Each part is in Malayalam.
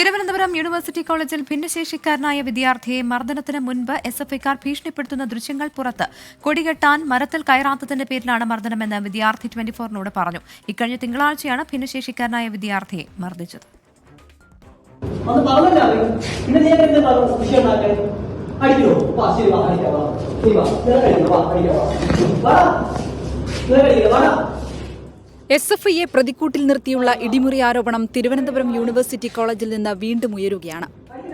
തിരുവനന്തപുരം യൂണിവേഴ്സിറ്റി കോളേജിൽ ഭിന്നശേഷിക്കാരനായ വിദ്യാർത്ഥിയെ മർദ്ദനത്തിന് മുൻപ് എസ്എഫ്ഐക്കാർ ഭീഷണിപ്പെടുത്തുന്ന ദൃശ്യങ്ങൾ പുറത്ത്. കൊടികെട്ടാൻ മരത്തിൽ കയറാത്തതിന്റെ പേരിലാണ് മർദ്ദനമെന്ന് വിദ്യാർത്ഥി 24നോട് പറഞ്ഞു. ഇക്കഴിഞ്ഞ തിങ്കളാഴ്ചയാണ് ഭിന്നശേഷിക്കാരനായ വിദ്യാർത്ഥിയെ മർദ്ദിച്ചത്. എസ്എഫ്ഐയെ പ്രതിക്കൂട്ടിൽ നിർത്തിയുള്ള ഇടിമുറി ആരോപണം തിരുവനന്തപുരം യൂണിവേഴ്സിറ്റി കോളേജിൽ നിന്ന് വീണ്ടും ഉയരുകയാണ്.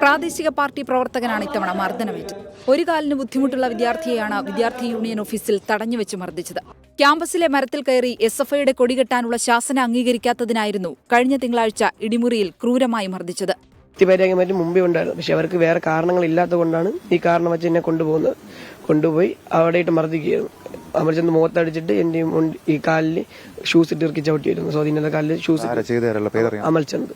പ്രാദേശിക പാർട്ടി പ്രവർത്തകനാണ് ഇത്തവണ മർദ്ദനമേറ്റത്. ഒരു കാലിന് ബുദ്ധിമുട്ടുള്ള വിദ്യാർത്ഥിയെയാണ് വിദ്യാർത്ഥി യൂണിയൻ ഓഫീസിൽ തടഞ്ഞുവെച്ച് മർദ്ദിച്ചത്. ക്യാമ്പസിലെ മരത്തിൽ കയറി എസ്എഫ്ഐയുടെ കൊടികെട്ടാനുള്ള ശാസന അംഗീകരിക്കാത്തതിനായിരുന്നു കഴിഞ്ഞ തിങ്കളാഴ്ച ഇടിമുറിയിൽ ക്രൂരമായി മർദ്ദിച്ചത്. മുമ്പേ ഉണ്ടായിരുന്നു, പക്ഷെ അവർക്ക് വേറെ കാരണങ്ങളില്ലാത്തത് കൊണ്ടാണ് ഈ കാരണം വെച്ച് എന്നെ കൊണ്ടുപോയി അവിടെയിട്ട് മർദ്ദിക്കുകയായിരുന്നു. അമർചന്ദ് മുഖത്തടിച്ചിട്ട് എന്റെ ഈ കാലിൽ ഷൂസ് ഇട്ട് ഇറക്കി ചവിട്ടിയായിരുന്നു. സ്വാധീനത്തെ കാലിൽ ഷൂസ്. അമൽചന്ദ്,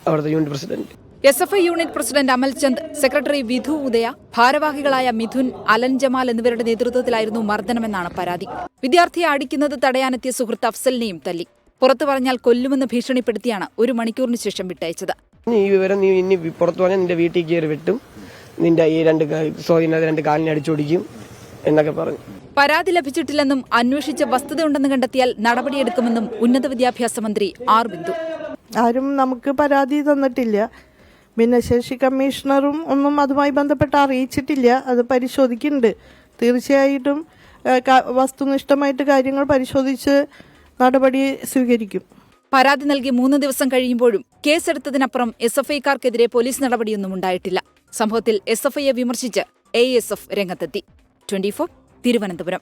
അവിടുത്തെ unit president. SFI unit president Amalchand, secretary Vidhu Udaya, ഭാരവാഹികളായ മിഥുൻ, അലൻ ജമാൽ എന്നിവരുടെ നേതൃത്വത്തിലായിരുന്നു മർദ്ദനമെന്നാണ് പരാതി. വിദ്യാർത്ഥിയെ അടിക്കുന്നത് തടയാനെത്തിയ സുഹൃത്ത് അഫ്സലിനെയും തല്ലി. പുറത്തു പറഞ്ഞാൽ കൊല്ലുമെന്ന് ഭീഷണിപ്പെടുത്തിയാണ് 1 മണിക്കൂറിന് ശേഷം വിട്ടയച്ചത്. ഈ വിവരം നീ ഇനി പുറത്തു പറഞ്ഞാൽ നിന്റെ വീട്ടിൽ കയറി വിട്ടും, നിന്റെ ഈ 2 കാലിനെ അടിച്ചോടിക്കും എന്നൊക്കെ പറഞ്ഞു. പരാതി ലഭിച്ചിട്ടില്ലെന്നും അന്വേഷിച്ച് വസ്തുതയുണ്ടെന്ന് കണ്ടെത്തിയാൽ നടപടിയെടുക്കുമെന്നും ഉന്നത വിദ്യാഭ്യാസ മന്ത്രി ആർ ബിന്ദു. ആരും നമുക്ക് പരാതി തന്നിട്ടില്ല. ഭിന്നശേഷി കമ്മീഷണറും ഒന്നും അതുമായി ബന്ധപ്പെട്ട് അറിയിച്ചിട്ടില്ല. അത് പരിശോധിക്കുന്നുണ്ട്. തീർച്ചയായിട്ടും വസ്തുനിഷ്ഠമായിട്ട് കാര്യങ്ങൾ പരിശോധിച്ച് നടപടി സ്വീകരിക്കും. പരാതി നൽകി 3 ദിവസം കഴിയുമ്പോഴും കേസെടുത്തതിനപ്പുറം എസ്എഫ്ഐക്കാർക്കെതിരെ പോലീസ് നടപടിയൊന്നും ഉണ്ടായിട്ടില്ല. സംഭവത്തിൽ എസ്എഫ്ഐയെ വിമർശിച്ച് എഎസ്എഫ് രംഗത്തെത്തി. 24 തിരുവനന്തപുരം.